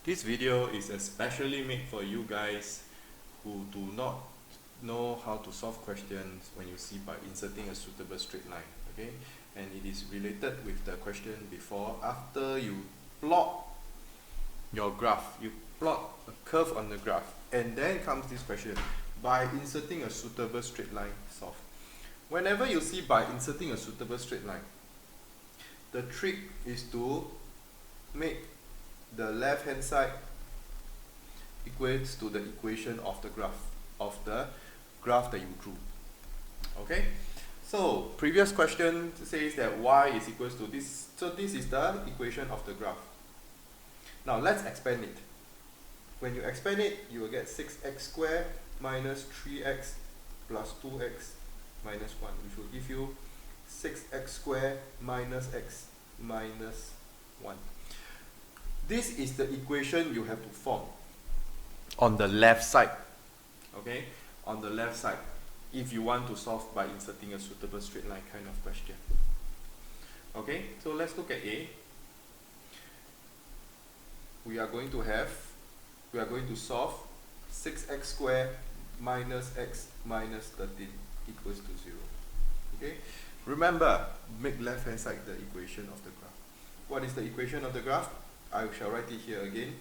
This video is especially made for you guys who do not know how to solve questions when you see by inserting a suitable straight line, okay? And it is related with the question before. After you plot your graph, you plot a curve on the graph, and then comes this question, by inserting a suitable straight line, solve. Whenever you see by inserting a suitable straight line, the trick is to make the left hand side equates to the equation of the graph that you drew. Okay, so previous question says that y is equals to this, so this is the equation of the graph. Now let's expand it. When you expand it, you will get 6x squared minus 3x plus 2x minus 1, which will give you 6x squared minus x minus 1. This is the equation you have to form on the left side, okay? On the left side, if you want to solve by inserting a suitable straight line kind of question. Okay, so let's look at A. We are going to solve 6x squared minus x minus 13 equals to 0. Okay, remember, make left hand side the equation of the graph. What is the equation of the graph? I shall write it here again.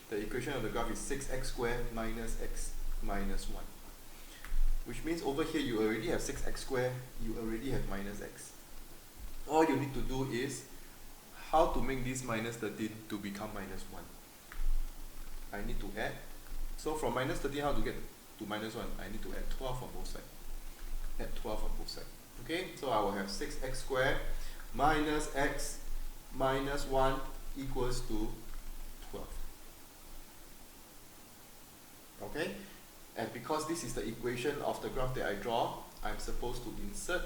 The equation of the graph is 6x squared minus x minus 1. Which means over here you already have 6x squared, you already have minus x. All you need to do is how to make this minus 13 to become minus 1. I need to add. So from minus 13, how to get to minus 1? I need to add 12 on both sides. Add 12 on both sides. Okay, so I will have 6x squared minus x minus 1 equals to 12. Okay, and because this is the equation of the graph that I draw, I'm supposed to insert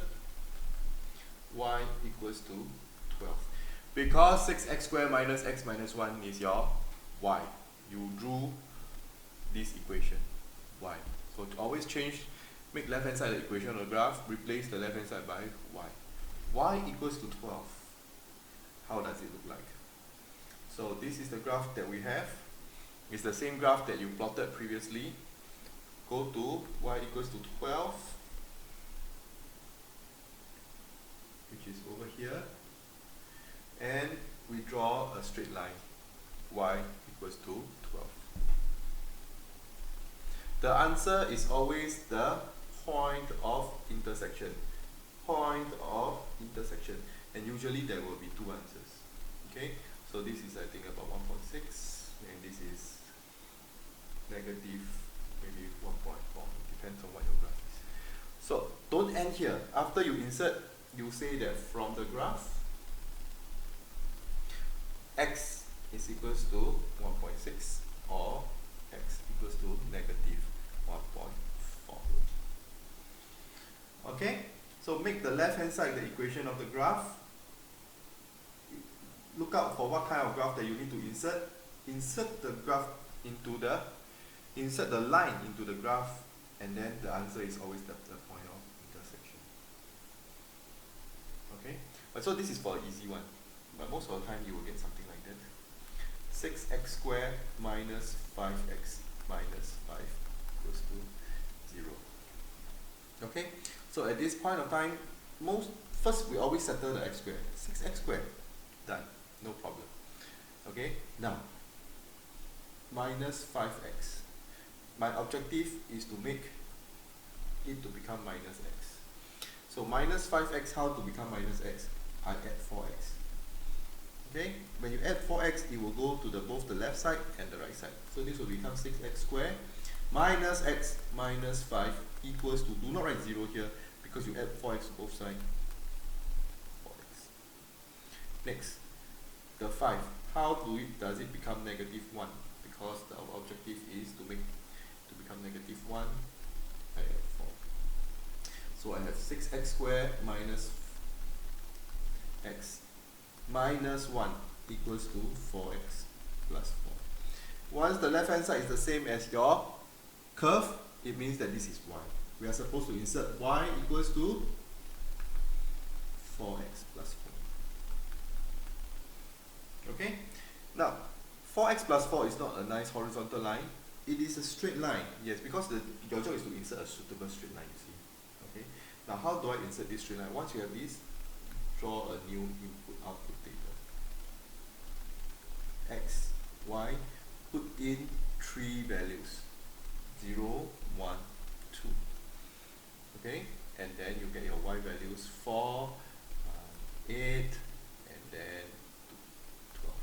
y equals to 12. Because 6x squared minus x minus 1 is your y, you drew this equation, y. So to always change, make left hand side the equation of the graph, replace the left hand side by y. Y equals to 12. How does it look like? So this is the graph that we have. It's the same graph that you plotted previously. Go to y equals to 12, which is over here, and we draw a straight line, y equals to 12. The answer is always the point of intersection. Point of intersection. And usually there will be two answers. Okay? So this is, I think, about 1.6, and this is negative, maybe 1.4. It depends on what your graph is. So don't end here. After you insert, you say that from the graph, x is equals to 1.6 or x equals to negative 1.4. Okay? So make the left hand side the equation of the graph. Look out for what kind of graph that you need to insert. Insert the graph into the, insert the line into the graph, and then the answer is always the point of intersection. Okay? But so this is for an easy one. But most of the time you will get something like that. 6x squared minus 5x minus 5 equals to 0. Okay? So at this point of time, first we always settle the x squared. 6x squared. Done. No problem. Okay? Now, minus 5x. My objective is to make it to become minus x. So minus 5x, how to become minus x? I add 4x. Okay? When you add 4x, it will go to both the left side and the right side. So this will become 6x squared minus x minus 5 equals to, do not write 0 here because you add 4x to both sides. 4x. Next, the 5. How does it become negative 1? Because our objective is to become negative 1. I add 4. So I have 6x squared minus x minus 1 equals to 4x plus 4. Once the left hand side is the same as your curve, it means that this is y. We are supposed to insert y equals to 4x plus 4. Okay? Now, 4x plus 4 is not a nice horizontal line. It is a straight line. Yes, because your job is to insert a suitable straight line, you see. Okay. Now, how do I insert this straight line? Once you have this, draw a new input-output table. X, Y, put in 3 values. 0, 1, 2. Okay, and then you get your Y values 4, 8, and then 12.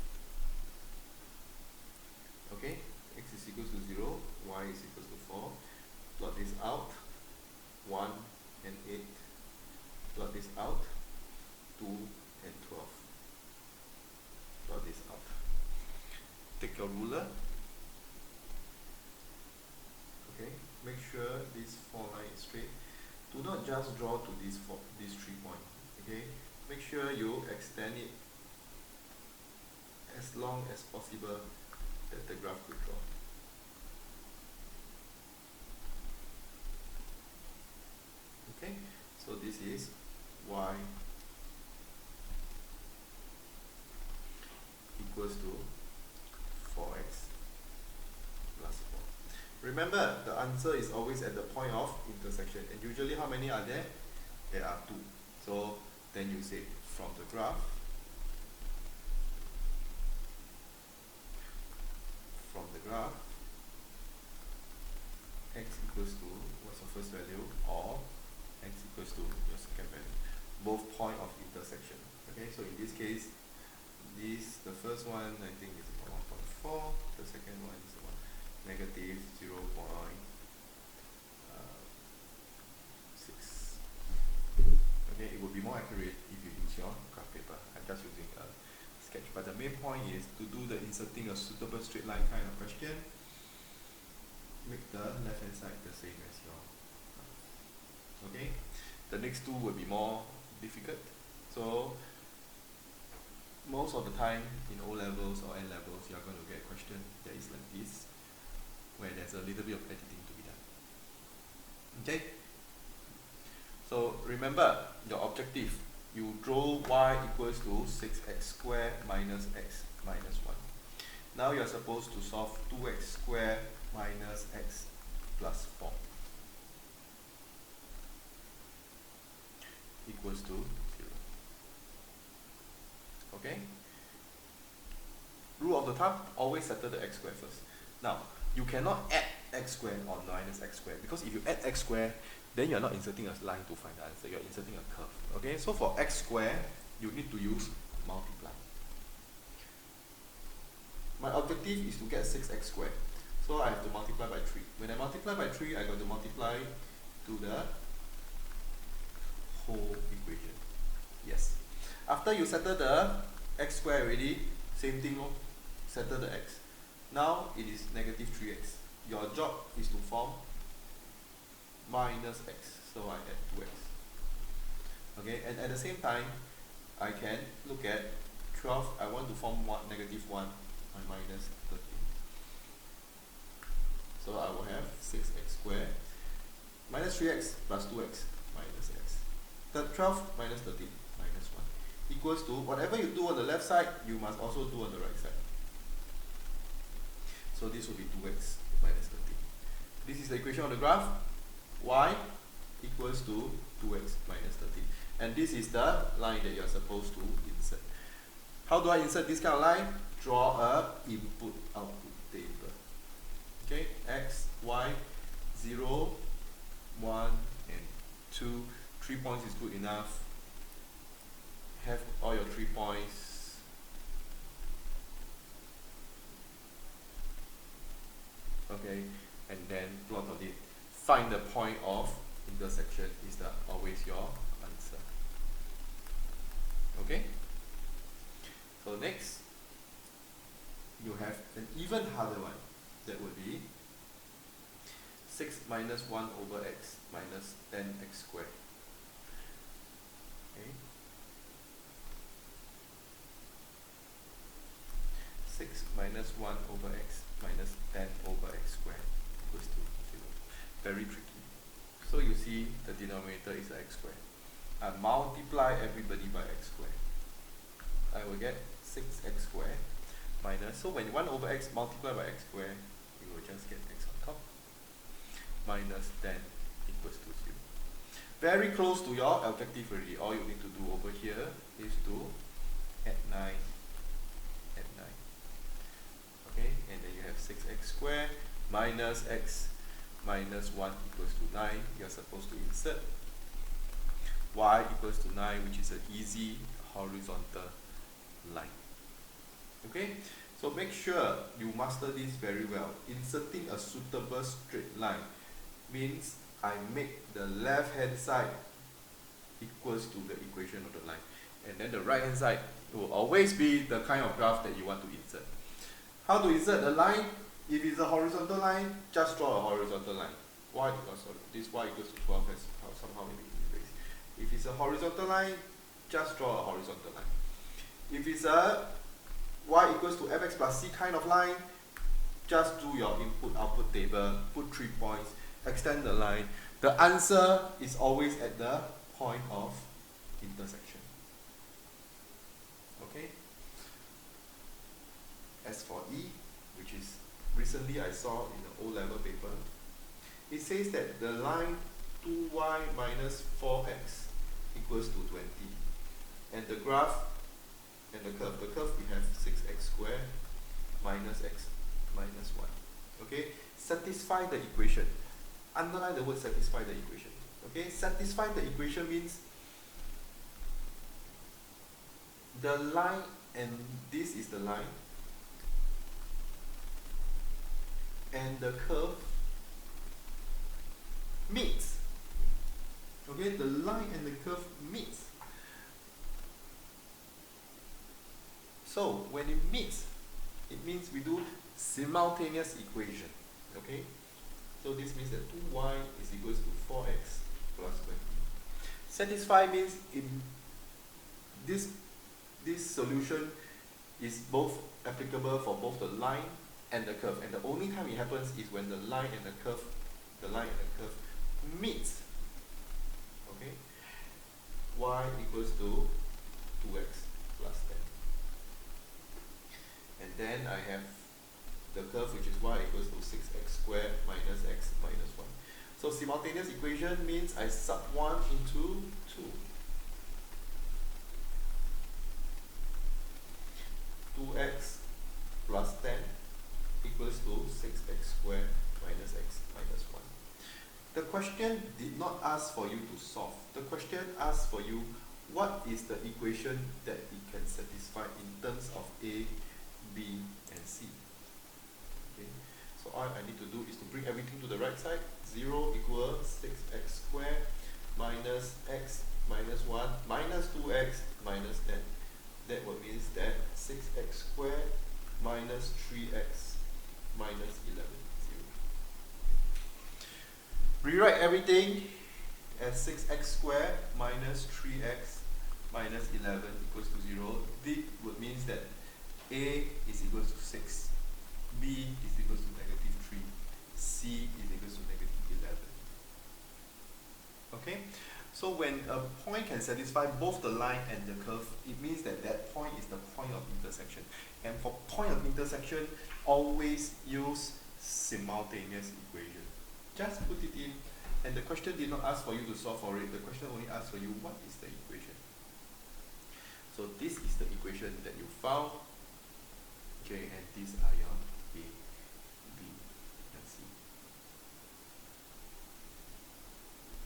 Okay, X is equals to 0, Y is equals to 4. Plot this out, 1 and 8. Plot this out, 2 and 12. Plot this out. Take your ruler. Okay, make sure this 4 line is straight. Do not just draw to these 3 points. Okay, make sure you extend it as long as possible that the graph could draw. Okay, so this is Y equals to 4x plus 4. Remember, the answer is always at the point of intersection, and usually how many are there? There are 2. So then you say from the graph, x equals to what's your first value, or x equals to your second value, both point of intersection. Okay, so in this case, the first one I think is about 1.4, the second one is about negative 0.6. Okay, it would be more accurate if you use your graph paper. I'm just using a sketch, but the main point is to do the inserting a suitable straight line kind of question. Make the left hand side the same as your okay. The next two will be more difficult. So most of the time in O levels or N levels, you are going to get a question that is like this, where there's a little bit of editing to be done. Okay. So remember your objective. You draw y equals to 6x squared minus x minus 1. Now you are supposed to solve 2x squared minus x plus 4 equals to 0. Okay? Rule of the thumb, always settle the x squared first. Now, you cannot add x squared or minus x squared, because if you add x squared, then you're not inserting a line to find the answer, you're inserting a curve. Okay, so for x squared, you need to use multiply. My objective is to get 6x squared. So I have to multiply by 3. When I multiply by 3, I got to multiply to the whole equation. Yes. After you settle the x squared already, same thing, settle the x. Now it is negative 3x. Your job is to form minus x. So I add 2x. Okay, and at the same time, I can look at 12. I want to form negative 1 and minus 13. So I will have 6x squared minus 3x plus 2x minus x. 12 minus 13 minus 1 equals to whatever you do on the left side, you must also do on the right side. So this will be 2x minus 13. This is the equation on the graph. Y equals to 2x minus 13. And this is the line that you are supposed to insert. How do I insert this kind of line? Draw a input-output table. Okay, x, y, 0, 1, and 2. 3 points is good enough. Have all your 3 points. Okay, and then plot on it. Find the point of intersection is always your answer. Okay? So next, you have an even harder one. That would be 6 minus 1 over x minus 10x squared. Okay? 6 minus 1 over x minus 10 over x squared equals to 0. Very tricky. So you see the denominator is x squared. I multiply everybody by x squared. I will get 6x squared minus, so when 1 over x multiplied by x squared, you will just get x on top, minus 10 equals to 0. Very close to your objective already. All you need to do over here is to add 9, okay, and then you have 6x squared minus x minus 1 equals to 9. You're supposed to insert y equals to 9, which is an easy horizontal line. Okay, so make sure you master this very well. Inserting a suitable straight line means I make the left hand side equals to the equation of the line, and then the right hand side will always be the kind of graph that you want to insert. How to insert the line? If it's a horizontal line, just draw a horizontal line. Y equals, sorry, this y equals to 12 has somehow maybe erased. If it's a horizontal line, just draw a horizontal line. If it's a y equals to fx plus c kind of line, just do your input-output table, put 3 points, extend the line. The answer is always at the point of intersection. Okay? As for E, which is recently I saw in the O-level paper, it says that the line 2y minus 4x equals to 20, and the graph and the curve we have 6x squared minus x minus 1. Okay, satisfy the equation. Underline the word satisfy the equation. Okay, satisfy the equation means the line, and this is the line, and the curve meets. Okay, the line and the curve meets. So when it meets, it means we do simultaneous equation. Okay, so this means that 2y is equals to 4x plus 20. Satisfy means in this solution is both applicable for both the line and the curve, and the only time it happens is when the line and the curve meets. Okay, y equals to 2x plus 10, and then I have the curve, which is y equals to 6x squared minus x minus 1. So simultaneous equation means I sub 1 into 2. 2x plus 10 equals to 6x squared minus x minus 1. The question did not ask for you to solve. The question asked for you, what is the equation that it can satisfy in terms of A, B, and C. Okay. So all I need to do is to bring everything to the right side. 0 equals 6x squared minus x minus 1 minus 2x minus 10. That would mean that 6x squared minus 3x minus 11. 0. Rewrite everything as 6x squared minus 3x minus 11 equals to 0. This would mean that A is equals to 6, B is equals to negative 3, C is equals to negative 11. Okay? So when a point can satisfy both the line and the curve, it means that that point is the point of intersection. And for point of intersection, always use simultaneous equation. Just put it in, and the question did not ask for you to solve for it. The question only asked for you, what is the equation? So this is the equation that you found. Okay, and these are your